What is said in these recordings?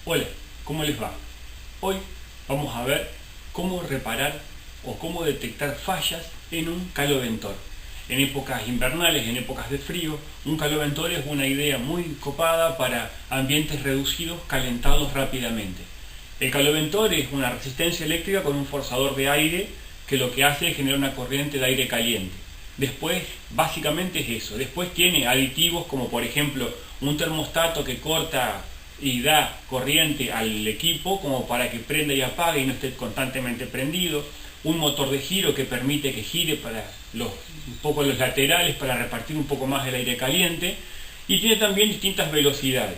Hola, ¿cómo les va? Hoy vamos a ver cómo reparar o cómo detectar fallas en un caloventor. En épocas invernales, en épocas de frío, un caloventor es una idea muy copada para ambientes reducidos calentados rápidamente. El caloventor es una resistencia eléctrica con un forzador de aire que lo que hace es generar una corriente de aire caliente. Después, básicamente es eso. Después tiene aditivos como por ejemplo un termostato que corta y da corriente al equipo como para que prenda y apague y no esté constantemente prendido, un motor de giro que permite que gire para un poco los laterales para repartir un poco más el aire caliente, y tiene también distintas velocidades.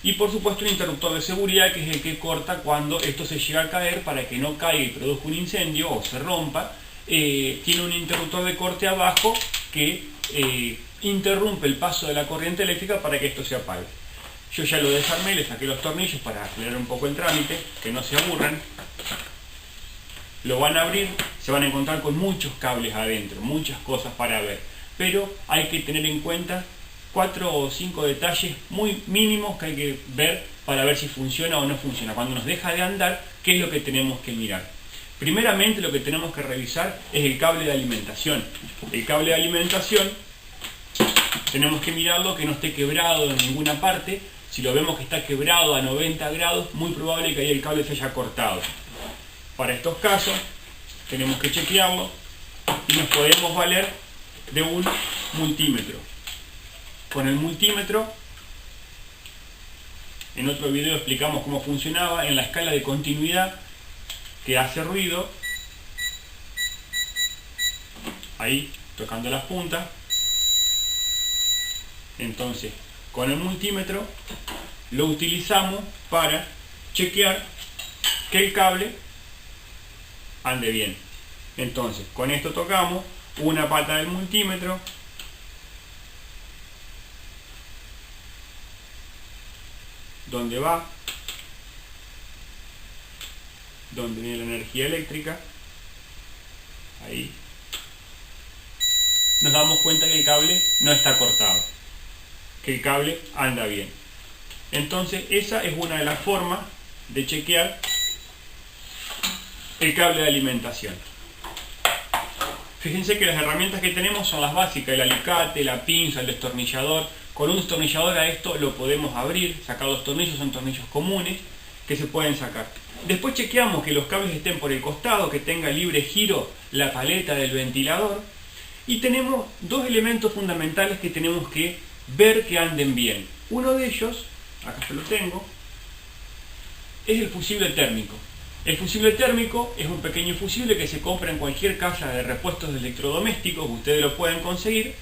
Y por supuesto un interruptor de seguridad que es el que corta cuando esto se llega a caer para que no caiga y produzca un incendio o se rompa. Tiene un interruptor de corte abajo que interrumpe el paso de la corriente eléctrica para que esto se apague. Yo ya lo desarmé, le saqué los tornillos para acelerar un poco el trámite, que no se aburran. Lo van a abrir, se van a encontrar con muchos cables adentro, muchas cosas para ver. Pero hay que tener en cuenta 4 o 5 detalles muy mínimos que hay que ver para ver si funciona o no funciona. Cuando nos deja de andar, ¿qué es lo que tenemos que mirar? Primeramente lo que tenemos que revisar es el cable de alimentación. El cable de alimentación tenemos que mirarlo que no esté quebrado en ninguna parte. Si lo vemos que está quebrado a 90 grados, muy probable que ahí el cable se haya cortado. Para estos casos tenemos que chequearlo y nos podemos valer de un multímetro. Con el multímetro, en otro video explicamos cómo funcionaba en la escala de continuidad que hace ruido, ahí tocando las puntas. Entonces, con el multímetro lo utilizamos para chequear que el cable ande bien. Entonces, con esto tocamos una pata del multímetro, donde va, donde viene la energía eléctrica, ahí. Nos damos cuenta que el cable no está cortado, que el cable anda bien. Entonces esa es una de las formas de chequear el cable de alimentación. Fíjense que las herramientas que tenemos son las básicas: el alicate, la pinza, el destornillador. Con un destornillador a esto lo podemos abrir, sacar los tornillos, son tornillos comunes que se pueden sacar. Después chequeamos que los cables estén por el costado, que tenga libre giro la paleta del ventilador. Y tenemos dos elementos fundamentales que tenemos que ver que anden bien. Uno de ellos, acá se lo tengo, es el fusible térmico. El fusible térmico es un pequeño fusible que se compra en cualquier casa de repuestos de electrodomésticos, ustedes lo pueden conseguir,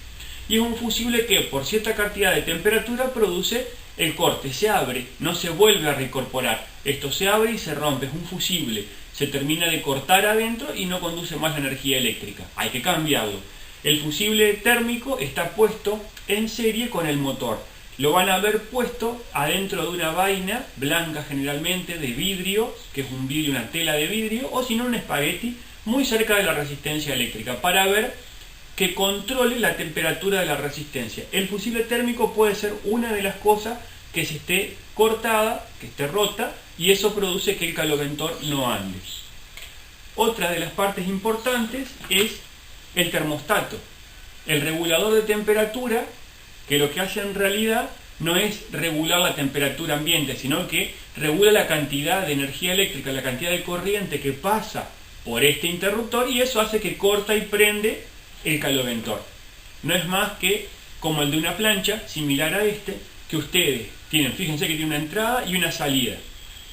y es un fusible que por cierta cantidad de temperatura produce el corte, se abre, no se vuelve a reincorporar. Esto se abre y se rompe, es un fusible, se termina de cortar adentro y no conduce más la energía eléctrica, hay que cambiarlo. El fusible térmico está puesto en serie con el motor. Lo van a ver puesto adentro de una vaina blanca generalmente de vidrio, que es un vidrio, una tela de vidrio, o si no un espagueti, muy cerca de la resistencia eléctrica, para ver que controle la temperatura de la resistencia. El fusible térmico puede ser una de las cosas que se esté cortada, que esté rota, y eso produce que el caloventor no ande. Otra de las partes importantes es el termostato, el regulador de temperatura, que lo que hace en realidad no es regular la temperatura ambiente, sino que regula la cantidad de energía eléctrica, la cantidad de corriente que pasa por este interruptor, y eso hace que corta y prende el caloventor. No es más que como el de una plancha, similar a este, que ustedes tienen, fíjense que tiene una entrada y una salida,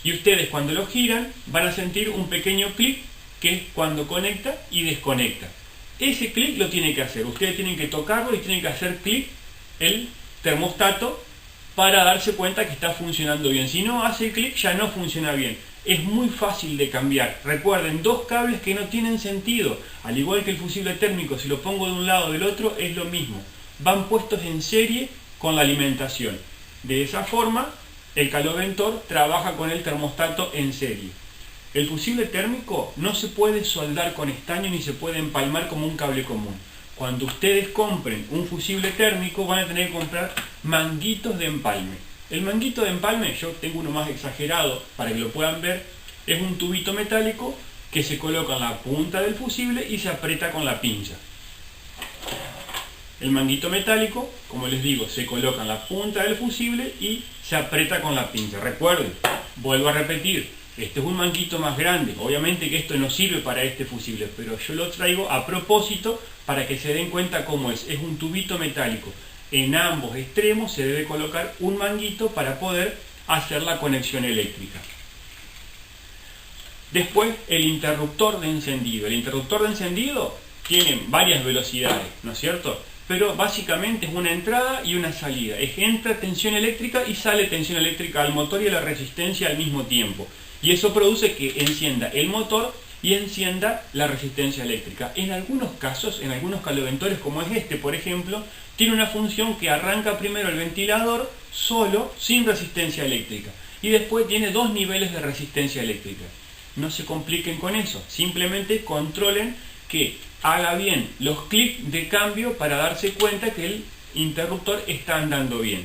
y ustedes cuando lo giran van a sentir un pequeño clic, que es cuando conecta y desconecta. Ese clic lo tiene que hacer, ustedes tienen que tocarlo y tienen que hacer clic el termostato para darse cuenta que está funcionando bien. Si no hace clic ya no funciona bien. Es muy fácil de cambiar. Recuerden, dos cables que no tienen sentido, al igual que el fusible térmico, si lo pongo de un lado o del otro es lo mismo. Van puestos en serie con la alimentación. De esa forma el caloventor trabaja con el termostato en serie. El fusible térmico no se puede soldar con estaño ni se puede empalmar como un cable común. Cuando ustedes compren un fusible térmico van a tener que comprar manguitos de empalme. El manguito de empalme, yo tengo uno más exagerado para que lo puedan ver, es un tubito metálico que se coloca en la punta del fusible y se aprieta con la pinza. El manguito metálico, como les digo, se coloca en la punta del fusible y se aprieta con la pinza. Recuerden, vuelvo a repetir, este es un manguito más grande. Obviamente que esto no sirve para este fusible, pero yo lo traigo a propósito para que se den cuenta cómo es. Es un tubito metálico. En ambos extremos se debe colocar un manguito para poder hacer la conexión eléctrica. Después, el interruptor de encendido. El interruptor de encendido tiene varias velocidades, ¿no es cierto? Pero básicamente es una entrada y una salida. Entra tensión eléctrica y sale tensión eléctrica al motor y a la resistencia al mismo tiempo. Y eso produce que encienda el motor y encienda la resistencia eléctrica. En algunos casos, en algunos caloventores como es este, por ejemplo, tiene una función que arranca primero el ventilador solo, sin resistencia eléctrica. Y después tiene dos niveles de resistencia eléctrica. No se compliquen con eso, simplemente controlen que haga bien los clics de cambio para darse cuenta que el interruptor está andando bien.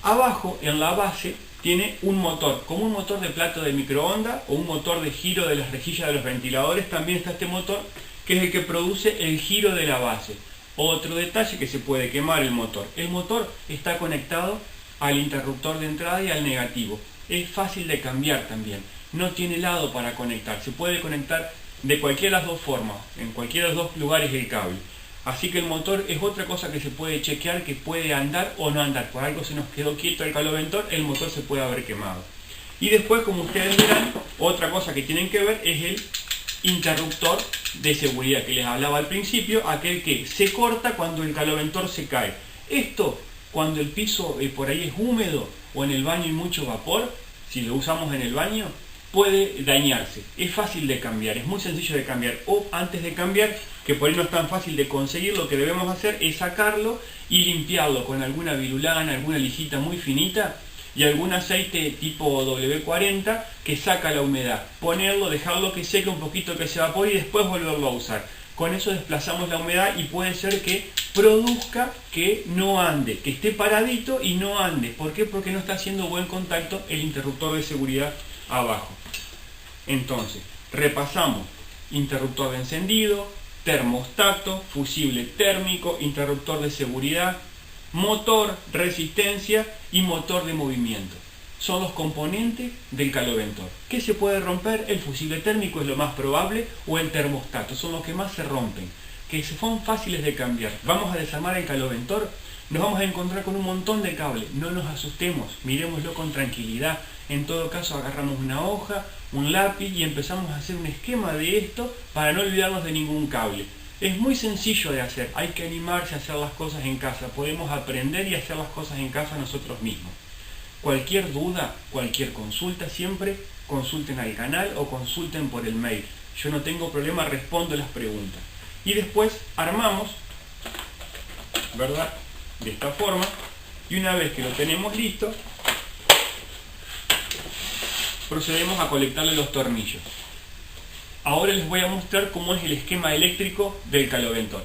Abajo, en la base, tiene un motor, como un motor de plato de microondas o un motor de giro de las rejillas de los ventiladores. También está este motor, que es el que produce el giro de la base. Otro detalle, que se puede quemar el motor. El motor está conectado al interruptor de entrada y al negativo. Es fácil de cambiar también. No tiene lado para conectar. Se puede conectar de cualquiera de las dos formas, en cualquiera de los dos lugares del cable. Así que el motor es otra cosa que se puede chequear, que puede andar o no andar. Por algo se nos quedó quieto el caloventor, el motor se puede haber quemado. Y después, como ustedes verán, otra cosa que tienen que ver es el interruptor de seguridad que les hablaba al principio, aquel que se corta cuando el caloventor se cae. Esto, cuando el piso por ahí es húmedo o en el baño hay mucho vapor, si lo usamos en el baño, puede dañarse. Es fácil de cambiar, es muy sencillo de cambiar. O antes de cambiar, que por ahí no es tan fácil de conseguir, lo que debemos hacer es sacarlo y limpiarlo con alguna virulana, alguna lijita muy finita y algún aceite tipo W40 que saca la humedad. Ponerlo, dejarlo que seque un poquito, que se evapore y después volverlo a usar. Con eso desplazamos la humedad y puede ser que produzca que no ande, que esté paradito y no ande. ¿Por qué? Porque no está haciendo buen contacto el interruptor de seguridad abajo. Entonces, repasamos: interruptor de encendido, termostato, fusible térmico, interruptor de seguridad, motor, resistencia y motor de movimiento. Son los componentes del caloventor. ¿Qué se puede romper? El fusible térmico es lo más probable, o el termostato, son los que más se rompen, que son fáciles de cambiar. Vamos a desarmar el caloventor, nos vamos a encontrar con un montón de cables. No nos asustemos, miremoslo con tranquilidad. En todo caso, agarramos una hoja, un lápiz y empezamos a hacer un esquema de esto para no olvidarnos de ningún cable. Es muy sencillo de hacer, hay que animarse a hacer las cosas en casa. Podemos aprender y hacer las cosas en casa nosotros mismos. Cualquier duda, cualquier consulta, siempre consulten al canal o consulten por el mail. Yo no tengo problema, respondo las preguntas. Y después armamos, ¿verdad?, de esta forma. Y una vez que lo tenemos listo, procedemos a conectarle los tornillos. Ahora les voy a mostrar cómo es el esquema eléctrico del caloventor.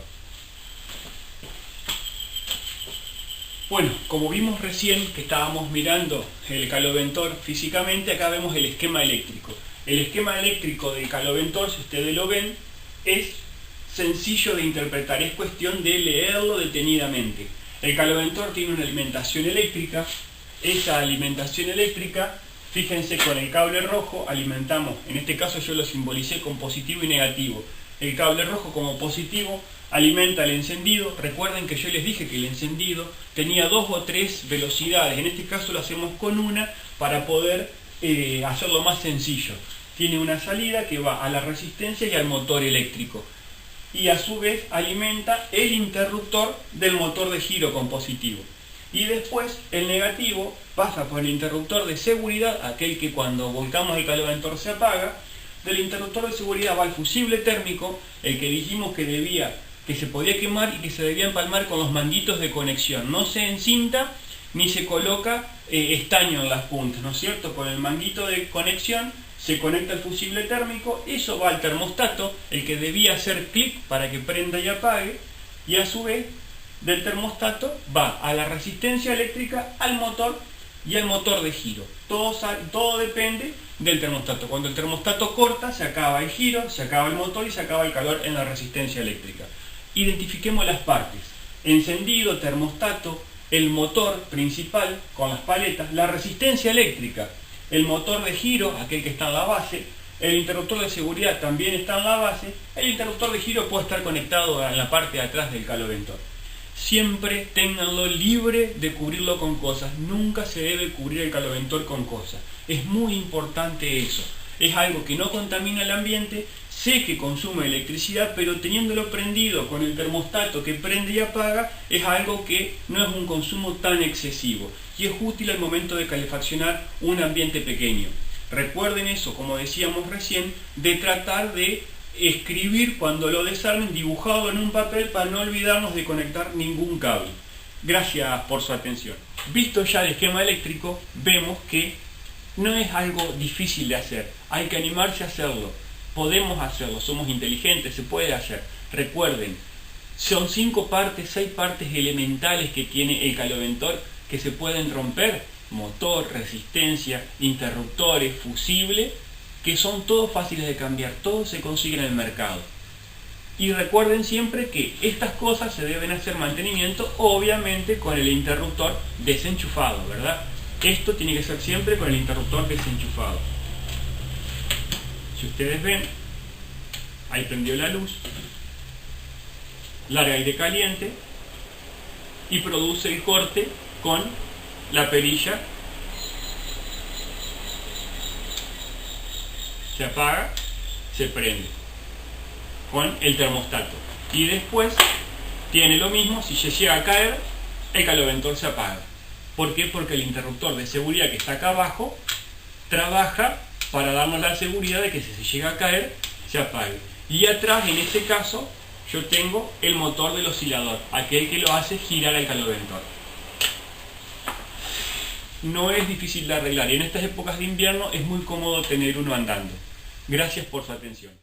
Bueno, como vimos recién que estábamos mirando el caloventor físicamente, acá vemos el esquema eléctrico. El esquema eléctrico del caloventor, si ustedes lo ven, es sencillo de interpretar, es cuestión de leerlo detenidamente. El caloventor tiene una alimentación eléctrica. Esa alimentación eléctrica, fíjense, con el cable rojo alimentamos, en este caso yo lo simbolicé con positivo y negativo. El cable rojo como positivo alimenta el encendido. Recuerden que yo les dije que el encendido tenía 2 o 3 velocidades. En este caso lo hacemos con una para poder hacerlo más sencillo. Tiene una salida que va a la resistencia y al motor eléctrico. Y a su vez alimenta el interruptor del motor de giro con positivo. Y después el negativo pasa por el interruptor de seguridad, aquel que cuando volcamos el caloventor se apaga. Del interruptor de seguridad va al fusible térmico, el que dijimos que se podía quemar y que se debía empalmar con los manguitos de conexión. No se encinta ni se coloca estaño en las puntas, ¿no es cierto? Con el manguito de conexión se conecta el fusible térmico, eso va al termostato, el que debía hacer clic para que prenda y apague, y a su vez del termostato va a la resistencia eléctrica, al motor y el motor de giro. Todo depende del termostato. Cuando el termostato corta, se acaba el giro, se acaba el motor y se acaba el calor en la resistencia eléctrica. Identifiquemos las partes: encendido, termostato, el motor principal con las paletas, la resistencia eléctrica, el motor de giro, aquel que está en la base, el interruptor de seguridad también está en la base, el interruptor de giro puede estar conectado en la parte de atrás del caloventor. Siempre ténganlo libre de cubrirlo con cosas, nunca se debe cubrir el caloventor con cosas. Es muy importante eso, es algo que no contamina el ambiente, sé que consume electricidad, pero teniéndolo prendido con el termostato que prende y apaga, es algo que no es un consumo tan excesivo y es útil al momento de calefaccionar un ambiente pequeño. Recuerden eso, como decíamos recién, de tratar de escribir cuando lo desarmen, dibujarlo en un papel para no olvidarnos de conectar ningún cable. Gracias por su atención. Visto ya el esquema eléctrico, vemos que no es algo difícil de hacer, hay que animarse a hacerlo. Podemos hacerlo, somos inteligentes, se puede hacer. Recuerden, son 6 partes elementales que tiene el caloventor que se pueden romper: motor, resistencia, interruptores, fusible, que son todos fáciles de cambiar, todos se consiguen en el mercado. Y recuerden siempre que estas cosas se deben hacer mantenimiento, obviamente con el interruptor desenchufado, ¿verdad? Esto tiene que ser siempre con el interruptor desenchufado. Si ustedes ven, ahí prendió la luz, larga aire caliente y produce el corte con la perilla. Se apaga, se prende con el termostato y después tiene lo mismo. Si se llega a caer, el caloventor se apaga. ¿Por qué? Porque el interruptor de seguridad que está acá abajo trabaja para darnos la seguridad de que si se llega a caer, se apague. Y atrás, en este caso, yo tengo el motor del oscilador, aquel que lo hace girar el caloventor. No es difícil de arreglar y en estas épocas de invierno es muy cómodo tener uno andando. Gracias por su atención.